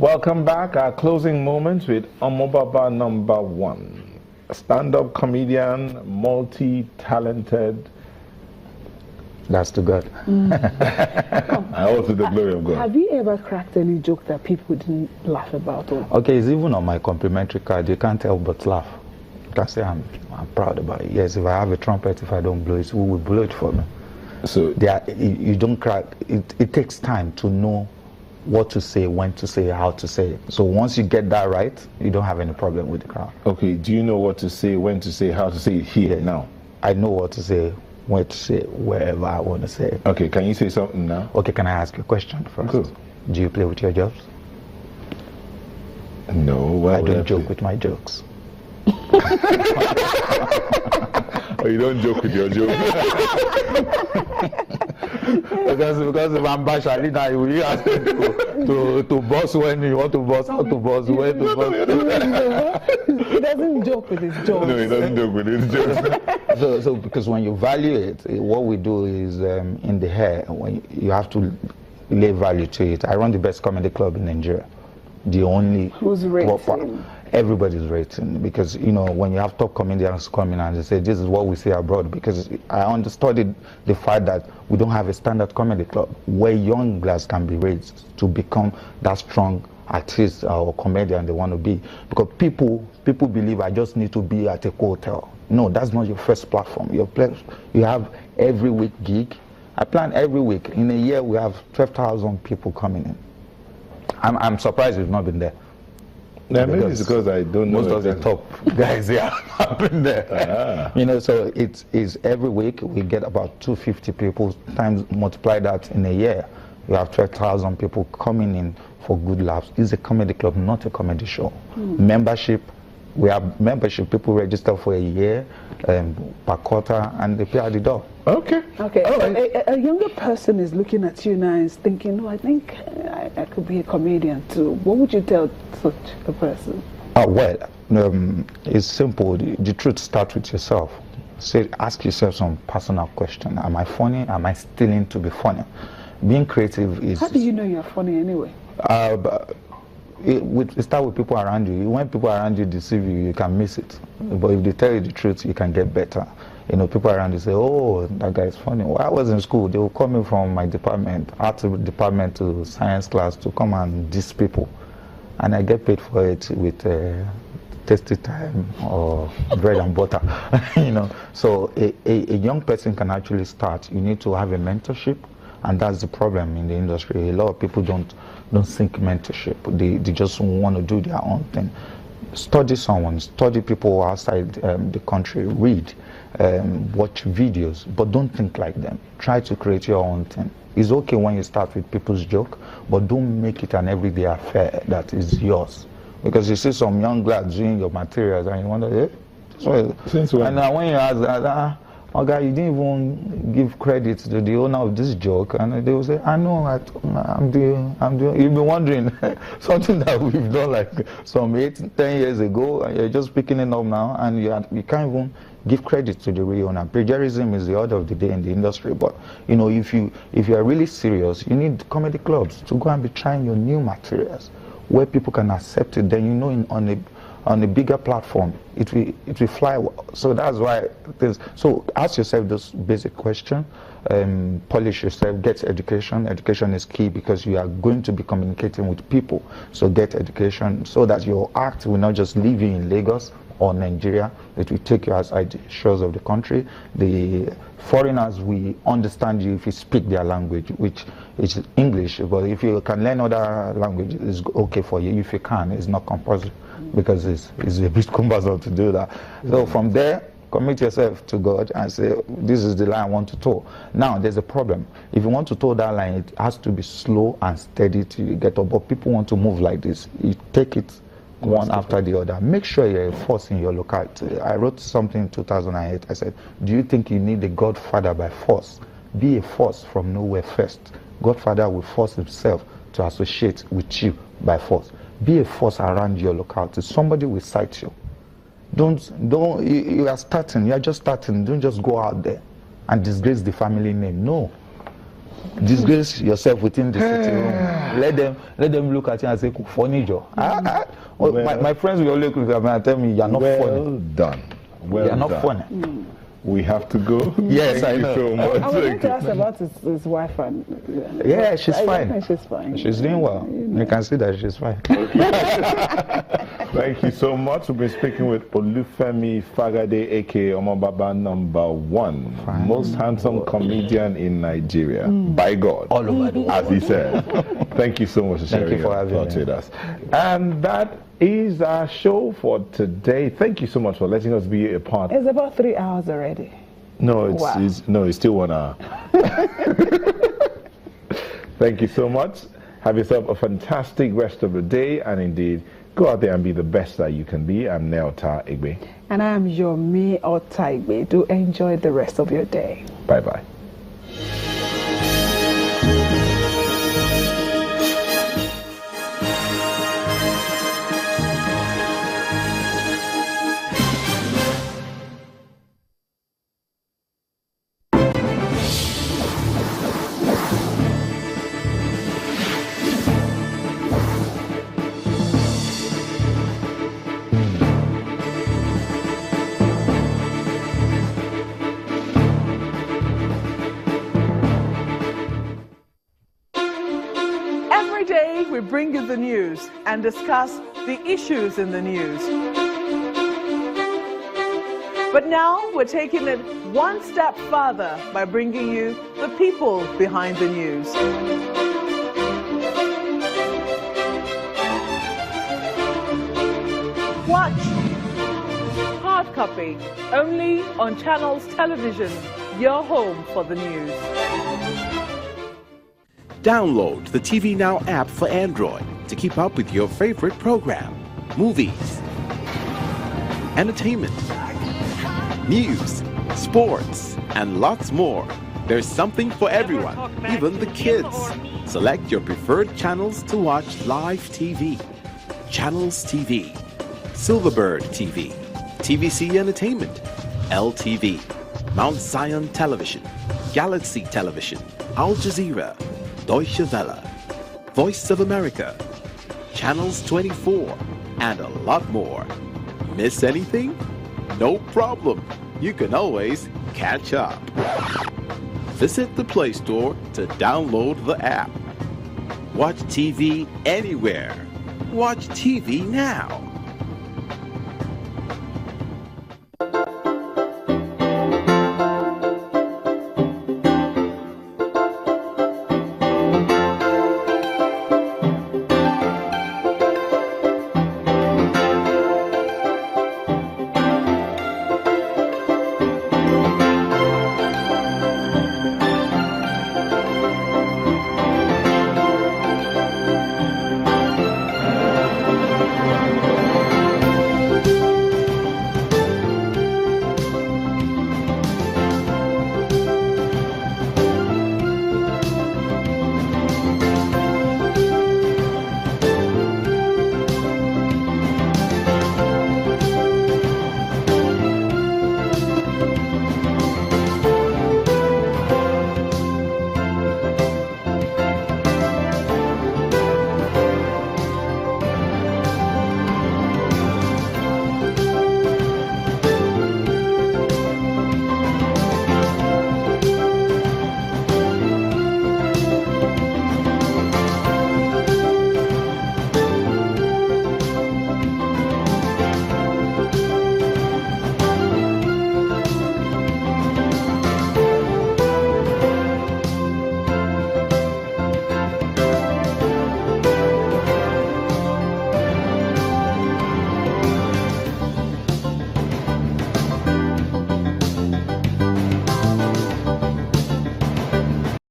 Welcome back. Our closing moments with Omobaba number 1. A stand-up comedian, multi-talented. That's to God. And also the glory of God. Have you ever cracked any joke that people didn't laugh about? Okay, it's even on my complimentary card. You can't help but laugh. You can say I'm proud about it. Yes, if I have a trumpet, if I don't blow it, who will blow it for me? So you don't crack. It takes time to know what to say, when to say, how to say it. So once you get that right, you don't have any problem with the crowd. Okay, do you know what to say, when to say, how to say it here now? I know what to say, when to say, wherever I want to say it. Okay, can you say something now? Okay, can I ask you a question first? Cool. Do you play with your jokes? No, why I would don't joke with my jokes. Oh, you don't joke with your jokes? because if I'm bashali now, you ask me to boss when you want to boss, how to boss, when to boss. He doesn't joke with his jokes. No, he doesn't joke with his jokes. So because when you value it, what we do is in the hair, when you have to lay value to it. I run the best comedy club in Nigeria. The only who's rating? Everybody's rating, because you know when you have top comedians coming and they say this is what we see abroad, because I understood the fact that we don't have a standard comedy club where young glass can be raised to become that strong artist or comedian they want to be, because people believe I just need to be at a hotel. No, that's not your first platform. You have every week gig. I plan every week. In a year we have 12,000 people coming in. I'm surprised we've not been there. Yeah, maybe it's because I don't know. Most of the top guys here have been there. You know, so it is every week we get about 250 people, times multiply that in a year. We have 12,000 people coming in for good laughs. It's a comedy club, not a comedy show. Membership, we have membership. People register for a year per quarter and they pay at the door. Okay. Okay. Right. A younger person is looking at you now and is thinking, I think I could be a comedian too. What would you tell such a person? It's simple. The truth starts with yourself. Ask yourself some personal question. Am I funny? Am I stealing to be funny? Being creative is... How do you know you're funny anyway? It starts with people around you. When people around you deceive you, you can miss it. But if they tell you the truth, you can get better. You know, people around you say, oh, that guy is funny. When I was in school, they would call me from my department, art department, to science class to come and diss people. And I get paid for it with tasty time or bread and butter. You know, so a young person can actually start. You need to have a mentorship, and that's the problem in the industry. A lot of people don't seek mentorship. They just want to do their own thing. Study someone, study people outside the country, read, watch videos, but don't think like them. Try to create your own thing. It's okay when you start with people's joke, but don't make it an everyday affair that is yours. Because you see some young lads doing your materials and you wonder, Since when? And when you ask, okay, you didn't even give credit to the owner of this joke, and they will say, I know, I'm doing. You've been wondering something that we've done like some 8-10 years ago, and you're just picking it up now, and you can't even give credit to the real owner. Plagiarism is the order of the day in the industry, but you know, if you are really serious, you need comedy clubs to go and be trying your new materials where people can accept it. Then you know, on a bigger platform, it will fly well. So that's why so ask yourself this basic question, polish yourself, get education. Education is key because you are going to be communicating with people. So get education so that your act will not just leave you in Lagos or Nigeria. It will take you outside the shores of the country. The foreigners will understand you if you speak their language, which is English. But if you can learn other language, it's okay for you. If you can, it's not compulsory, because it's a bit cumbersome to do that. So from there, commit yourself to God and say, this is the line I want to toe. Now, there's a problem. If you want to toe that line, it has to be slow and steady till you get up. But people want to move like this. You take it one after the other. Make sure you're a force in your locality. I wrote something in 2008. I said, do you think you need a godfather by force? Be a force from nowhere first. Godfather will force himself to associate with you by force. Be a force around your locality. Somebody will cite you. You are starting, you are just starting. Don't just go out there and disgrace the family name. No. disgrace yourself within the sitting room. Let them look at you and say, funny Joe. My friends will always look at me and tell me, you're not funny. Well done. Well You're not done. funny. We have to go. Yes, Thank I know. you so much. I would like to ask about his wife and. Yeah, she's I fine. think she's fine. She's doing well. You can see that she's fine. Thank you so much. We've been speaking with Olufemi Fagade, aka Omobaba #1, Fine. most handsome comedian in Nigeria. By God. All over the world. As he said. Thank you so much for Thank sharing you for your having thoughts me. with us. And that is our show for today. Thank you so much for letting us be a part. It's about 3 hours already. No, Wow. it's still 1 hour. Thank you so much. Have yourself a fantastic rest of the day, and indeed, go out there and be the best that you can be. I'm Neota Igbe. And I am your me or Taigbe. Do enjoy the rest of your day. Bye-bye. Every day we bring you the news and discuss the issues in the news. But now we're taking it one step further by bringing you the people behind the news. Watch Hard Copy only on Channels Television, your home for the news. Download the TV Now app for Android to keep up with your favorite program, movies, entertainment, news, sports, and lots more. There's something for everyone, even the kids. Select your preferred channels to watch live TV. Channels TV, Silverbird TV, TVC Entertainment, LTV, Mount Zion Television, Galaxy Television, Al Jazeera, Deutsche Welle, Voice of America, Channels 24, and a lot more. Miss anything? No problem. You can always catch up. Visit the Play Store to download the app. Watch TV anywhere. Watch TV now.